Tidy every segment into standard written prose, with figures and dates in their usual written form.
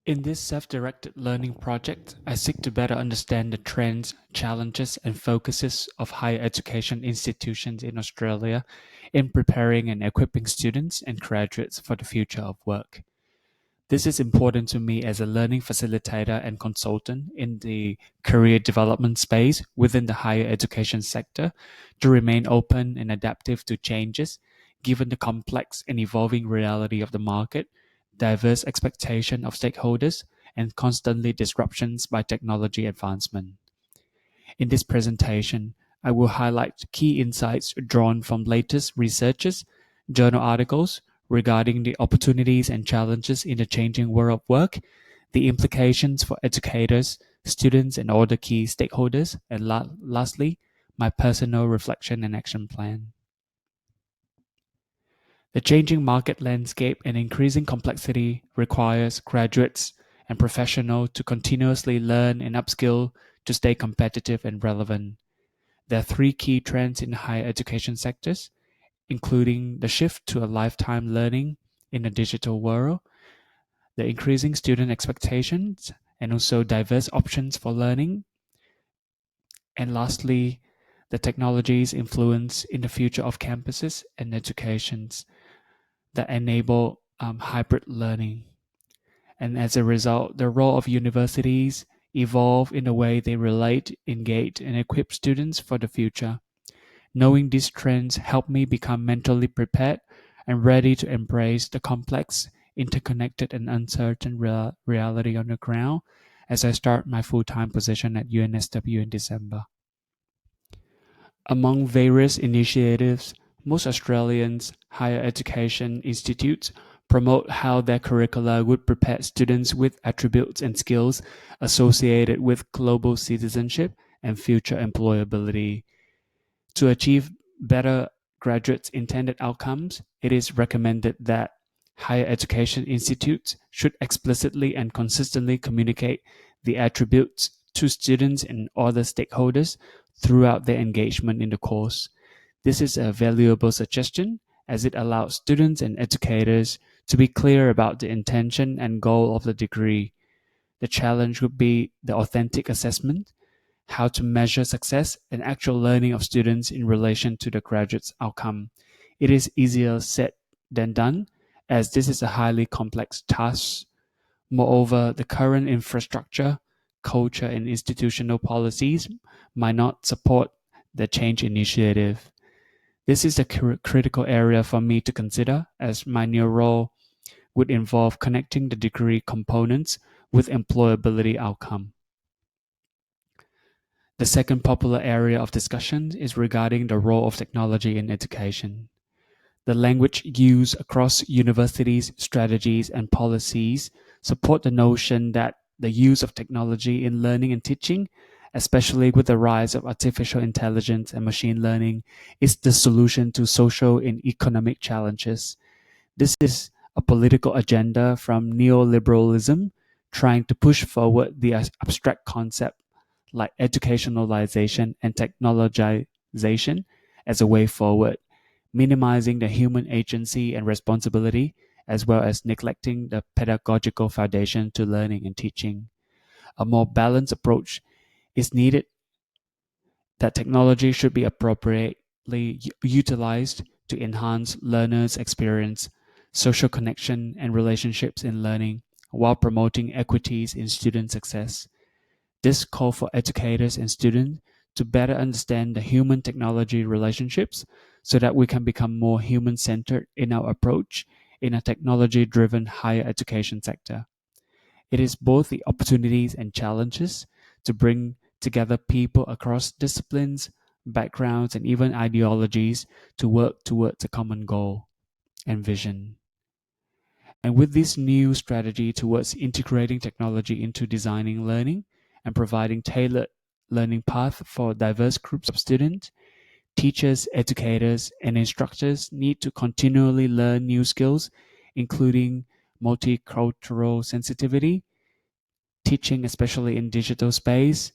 In this self-directed learning project, I seek to better understand the trends, challenges, and focuses of higher education institutions in Australia in preparing and equipping students and graduates for the future of work. This is important to me as a learning facilitator and consultant in the career development space within the higher education sector to remain open and adaptive to changes, given the complex and evolving reality of the market, diverse expectation of stakeholders, and constantly disruptions by technology advancement. In this presentation, I will highlight key insights drawn from latest researches, journal articles regarding the opportunities and challenges in the changing world of work, the implications for educators, students, and other key stakeholders, and lastly, my personal reflection and action plan. The changing market landscape and increasing complexity requires graduates and professionals to continuously learn and upskill to stay competitive and relevant. There are three key trends in higher education sectors, including the shift to a lifetime learning in a digital world, the increasing student expectations, and also diverse options for learning. And lastly, the technology's influence in the future of campuses and educations that enable hybrid learning. And as a result, the role of universities evolve in the way they relate, engage, and equip students for the future. Knowing these trends helped me become mentally prepared and ready to embrace the complex, interconnected, and uncertain reality on the ground as I start my full-time position at UNSW in December. Among various initiatives, most Australians' higher education institutes promote how their curricula would prepare students with attributes and skills associated with global citizenship and future employability. To achieve better graduates' intended outcomes, it is recommended that higher education institutes should explicitly and consistently communicate the attributes to students and other stakeholders throughout their engagement in the course. This is a valuable suggestion as it allows students and educators to be clear about the intention and goal of the degree. The challenge would be the authentic assessment, how to measure success and actual learning of students in relation to the graduate's outcome. It is easier said than done, as this is a highly complex task. Moreover, the current infrastructure, culture, and institutional policies might not support the change initiative. This is a critical area for me to consider, as my new role would involve connecting the degree components with employability outcome. The second popular area of discussion is regarding the role of technology in education. The language used across universities' strategies and policies support the notion that the use of technology in learning and teaching, especially with the rise of artificial intelligence and machine learning, is the solution to social and economic challenges. This is a political agenda from neoliberalism trying to push forward the abstract concept like educationalization and technologization as a way forward, minimizing the human agency and responsibility, as well as neglecting the pedagogical foundation to learning and teaching. A more balanced approach is needed that technology should be appropriately utilized to enhance learners' experience, social connection, and relationships in learning, while promoting equities in student success. This call for educators and students to better understand the human-technology relationships so that we can become more human-centered in our approach in a technology-driven higher education sector. It is both the opportunities and challenges to bring together people across disciplines, backgrounds, and even ideologies to work towards a common goal and vision. And with this new strategy towards integrating technology into designing learning and providing tailored learning paths for diverse groups of students, teachers, educators, and instructors need to continually learn new skills, including multicultural sensitivity, teaching especially in digital space,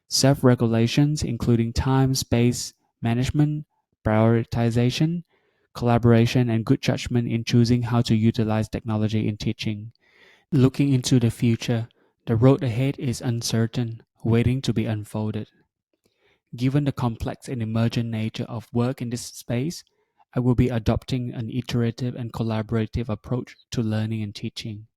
self-regulations including time, space management, prioritization, collaboration, and good judgment in choosing how to utilize technology in teaching. Looking into the future, the road ahead is uncertain, waiting to be unfolded. Given the complex and emergent nature of work in this space, I will be adopting an iterative and collaborative approach to learning and teaching.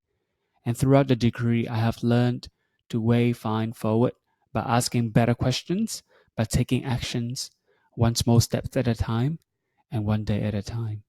And throughout the degree, I have learned to way find forward by asking better questions, by taking actions, one small step at a time, and one day at a time.